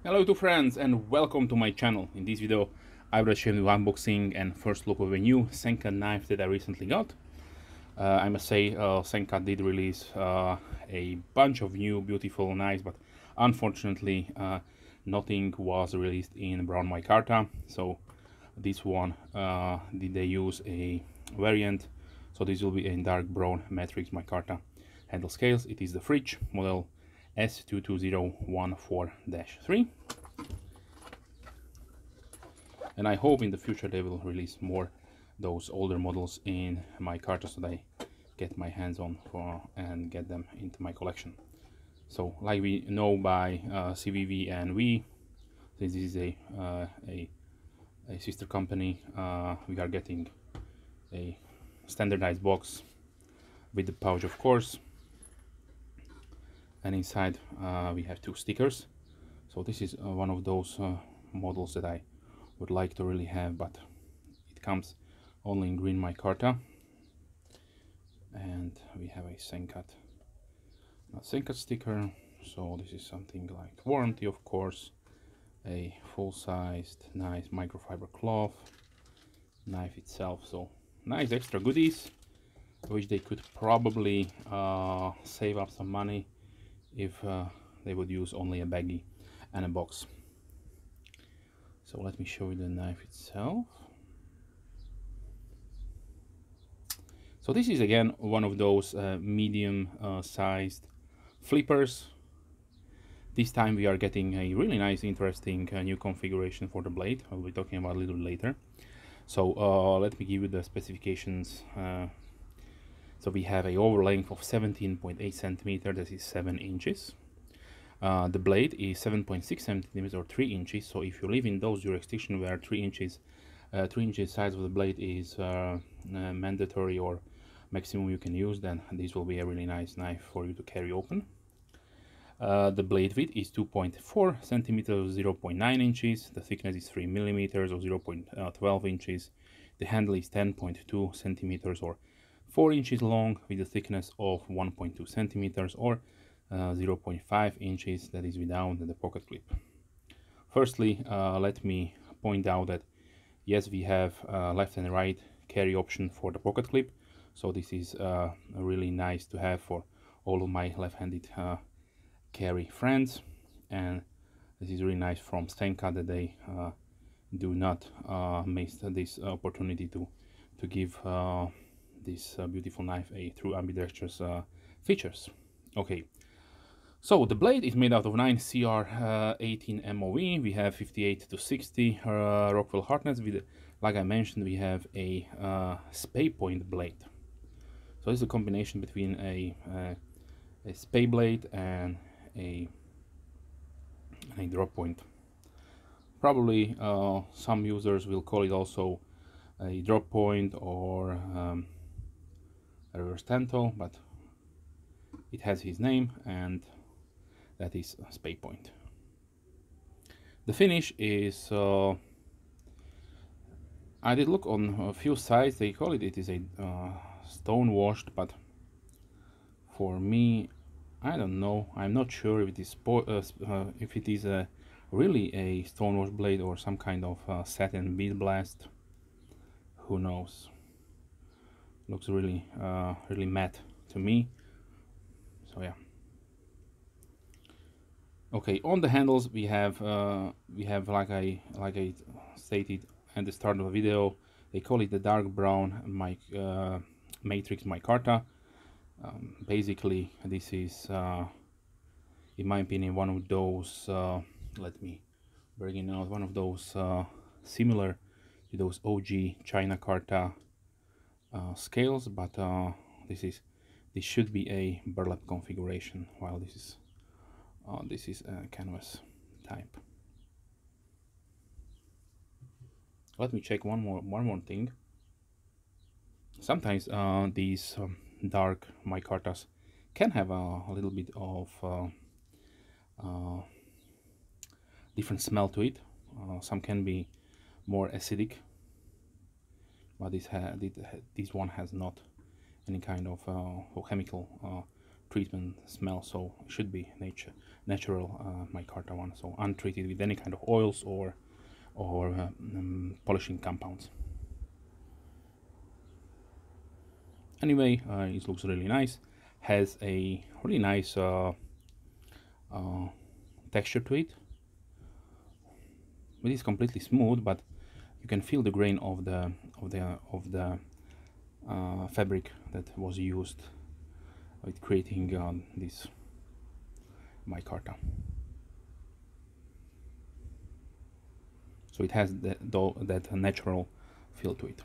Hello to friends and welcome to my channel. In this video I will show you unboxing and first look of a new SENCUT knife that I recently got. I must say SENCUT did release a bunch of new beautiful knives, but unfortunately nothing was released in brown micarta. So this one did they use a variant, so this will be in dark brown Matrix Micarta handle scales. It is the Fritch model S22014-3, and I hope in the future they will release more those older models in micarta so that I get my hands on and get them into my collection. So like we know by CVV and V, this is a sister company, we are getting a standardized box with the pouch, of course, and inside we have two stickers. So this is one of those models that I would like to really have, but it comes only in green micarta. And we have a SENCUT sticker, so this is something like warranty, of course, a full-sized nice microfiber cloth, knife itself, so nice extra goodies which they could probably save up some money if they would use only a baggie and a box. So let me show you the knife itself. So this is again one of those medium sized flippers. This time we are getting a really nice, interesting new configuration for the blade. I'll be talking about a little later. So let me give you the specifications. So we have a over length of 17.8 centimeters, that is 7 inches. The blade is 7.6 centimeters or 3 inches. So if you live in those jurisdictions where 3 inches size of the blade is mandatory or maximum you can use, then this will be a really nice knife for you to carry open. The blade width is 2.4 centimeters, 0.9 inches. The thickness is 3 millimeters or 0.12 inches. The handle is 10.2 centimeters or 4 inches long, with a thickness of 1.2 centimeters or 0.5 inches, that is without the pocket clip. Firstly, let me point out that yes, we have left and right carry option for the pocket clip, so this is really nice to have for all of my left-handed carry friends, and this is really nice from SENCUT that they do not miss this opportunity to give this beautiful knife a true ambidextrous features. Okay, so the blade is made out of 9 CR18 MOV. We have 58 to 60 Rockwell hardness. With, like I mentioned, we have a Spey point blade. So it's a combination between a Spey blade and a drop point. Probably some users will call it also a drop point or a reverse tanto, but it has his name, and that is a Spey point. The finish is I did look on a few sites, they call it is a Stonewashed, but for me, I don't know. I'm not sure if it is really a Stonewashed blade or some kind of satin bead blast. Who knows? Looks really really matte to me. So yeah. Okay, on the handles we have like I stated at the start of the video, they call it the dark brown Matrix Micarta. Basically, this is, in my opinion, one of those. Let me bring it out. One of those similar to those OG China Carta scales, but this should be a burlap configuration, while this is a canvas type. Let me check one more thing. Sometimes these dark micartas can have a little bit of different smell to it. Some can be more acidic, but this one has not any kind of chemical treatment smell, so it should be natural micarta one, so untreated with any kind of oils or polishing compounds. Anyway, it looks really nice, has a really nice texture to it. It is completely smooth, but you can feel the grain of the fabric that was used with creating this micarta. So it has that natural feel to it.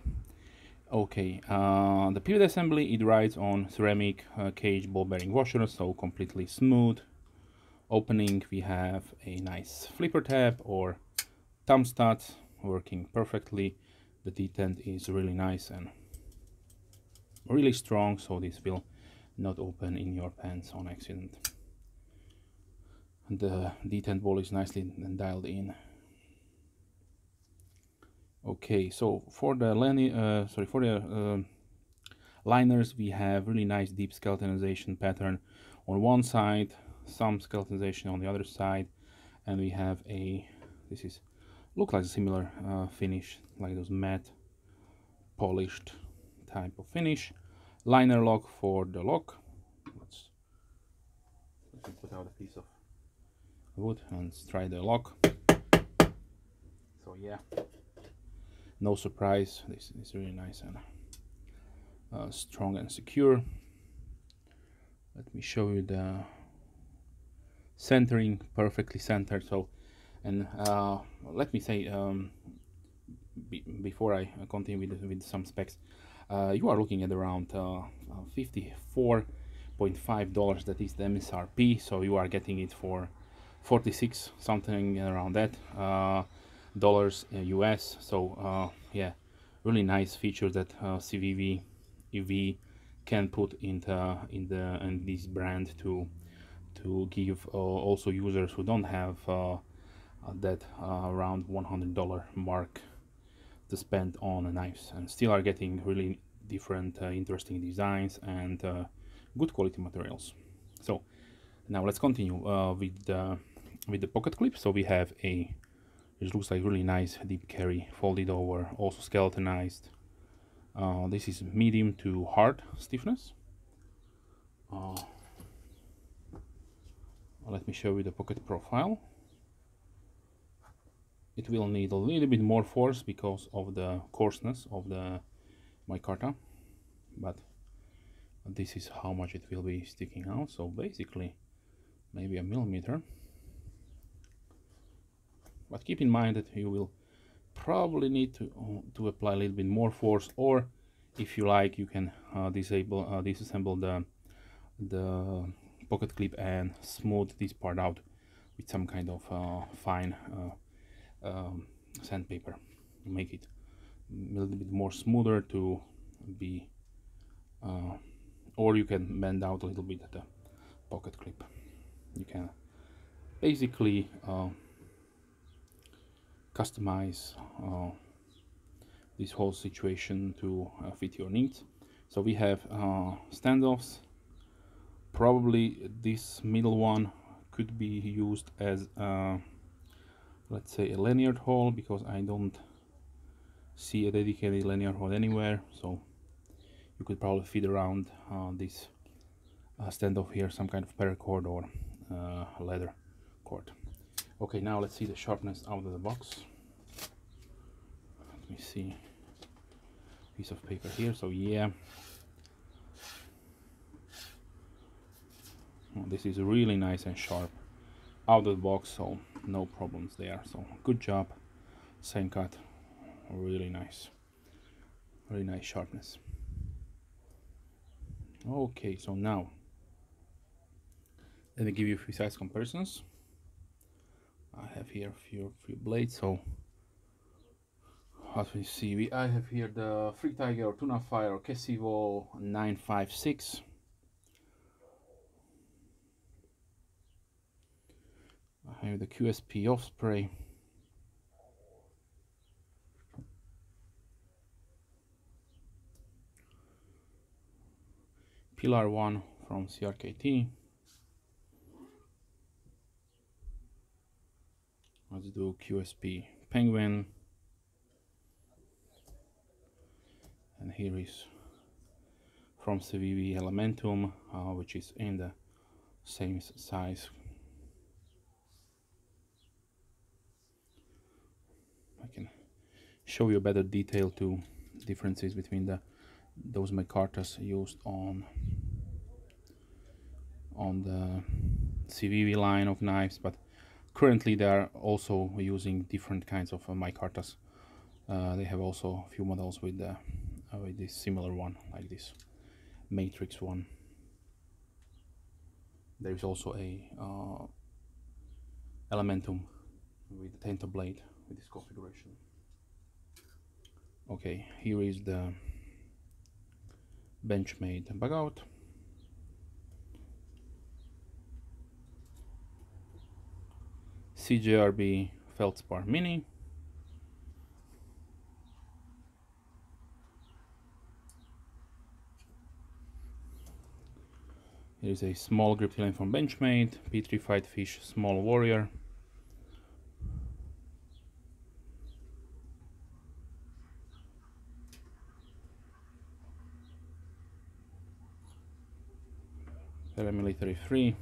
Okay, the pivot assembly, it rides on ceramic cage ball bearing washer, so completely smooth. Opening, we have a nice flipper tab or thumb stud working perfectly. The detent is really nice and really strong, so this will not open in your pants on accident. The detent ball is nicely dialed in. Okay, so for the liners, we have really nice deep skeletonization pattern on one side, some skeletonization on the other side, and we have look like a similar finish, like those matte polished type of finish. Liner lock for the lock. Let's put out a piece of wood and try the lock. So yeah, no surprise, this is really nice and strong and secure. Let me show you the centering, perfectly centered. So, and let me say before I continue with some specs, you are looking at around $54.5, that is the MSRP, so you are getting it for 46 something around that dollars US. So yeah, really nice feature that CVV EV can put in this brand to give also users who don't have that around $100 mark to spend on knives, and still are getting really different interesting designs and good quality materials. So now let's continue with the pocket clip. So we have it looks like really nice deep carry, folded over, also skeletonized. This is medium to hard stiffness. Let me show you the pocket profile. It will need a little bit more force because of the coarseness of the micarta, but this is how much it will be sticking out. So basically maybe a millimeter, but keep in mind that you will probably need to apply a little bit more force, or if you like, you can disassemble the pocket clip and smooth this part out with some kind of fine sandpaper, make it a little bit more smoother to be or you can bend out a little bit the pocket clip. You can basically customize this whole situation to fit your needs. So we have standoffs. Probably this middle one could be used as let's say a lanyard hole, because I don't see a dedicated lanyard hole anywhere. So you could probably fit around this standoff here some kind of paracord or leather cord. Okay, now let's see the sharpness out of the box. Let me see, piece of paper here. So yeah, this is really nice and sharp out of the box, so no problems there. So good job, SENCUT. Really nice sharpness. Okay, so now let me give you a few size comparisons. I have here a few blades. So as we see, I have here the Free Tiger or Tuna Fire or Kesivo 956. I have the QSP Osprey. Pillar 1 from CRKT. Let's do QSP Penguin. And here is from CVV Elementum, which is in the same size. I can show you better detail to differences between those micartas used on the CVV line of knives, but currently they are also using different kinds of micartas. They have also a few models with this similar one, like this Matrix one. There is also a Elementum with the Tento blade with this configuration. Okay, here is the Benchmade bug out. CJRB Feldspar Mini. Here is a small grip line from Benchmade, P3 Fight Fish Small Warrior. Paramilitary 3.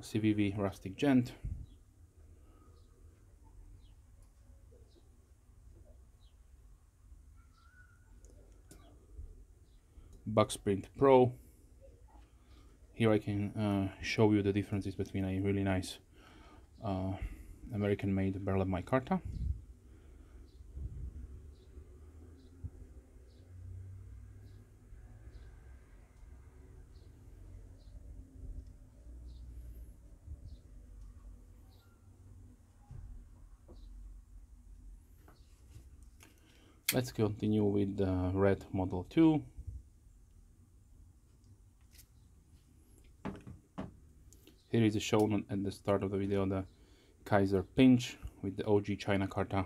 CVV Rustic Gent. Bucksprint Pro. Here I can show you the differences between a really nice American-made burlap micarta Let's continue with the red Model 2. Here is shown at the start of the video the Kaiser pinch with the OG China Carta.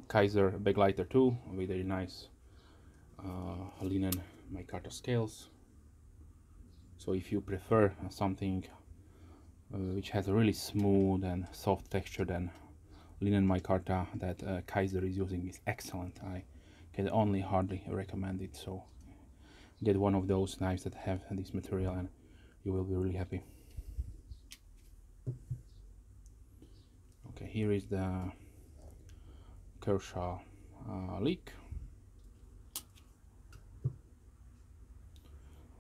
Kaiser Baglighter 2 with a nice linen micarta scales. So if you prefer something which has a really smooth and soft texture, then linen micarta that Kaiser is using is excellent. I can only hardly recommend it. So get one of those knives that have this material and you will be really happy. Okay, here is the Kershaw Leak,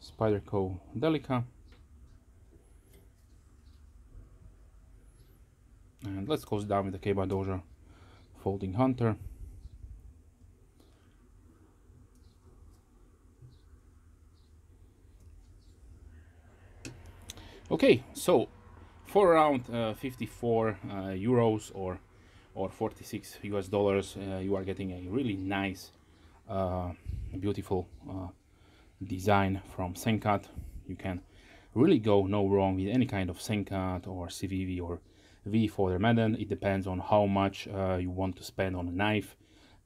Spyderco Delica, and let's go down with the Keiba Doja Folding Hunter. Okay, so for around 54 euros or 46 US dollars, you are getting a really nice, beautiful design from SENCUT. You can really go no wrong with any kind of SENCUT or CVV or V for the Madden. It depends on how much you want to spend on a knife.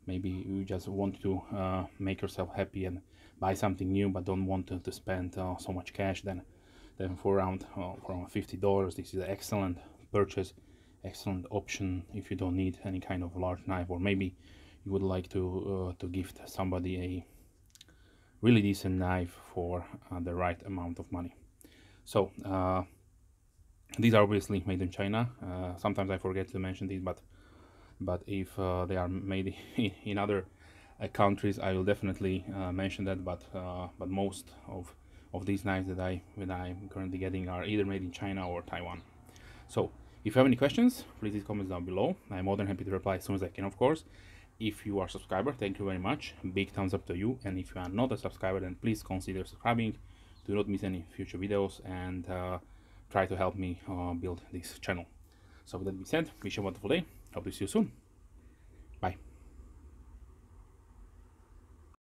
Maybe you just want to make yourself happy and buy something new, but don't want to spend so much cash. Then for around from $50, this is an excellent purchase, excellent option if you don't need any kind of large knife, or maybe you would like to gift somebody a really decent knife for the right amount of money. So these are obviously made in China. Sometimes I forget to mention these, but if they are made in other countries, I will definitely mention that. But most of these knives that I'm currently getting are either made in China or Taiwan. So if you have any questions, please leave comments down below. I'm more than happy to reply as soon as I can, of course. If you are a subscriber, thank you very much. Big thumbs up to you. And if you are not a subscriber, then please consider subscribing. Do not miss any future videos and try to help me build this channel. So with that being said, wish you a wonderful day. Hope to see you soon.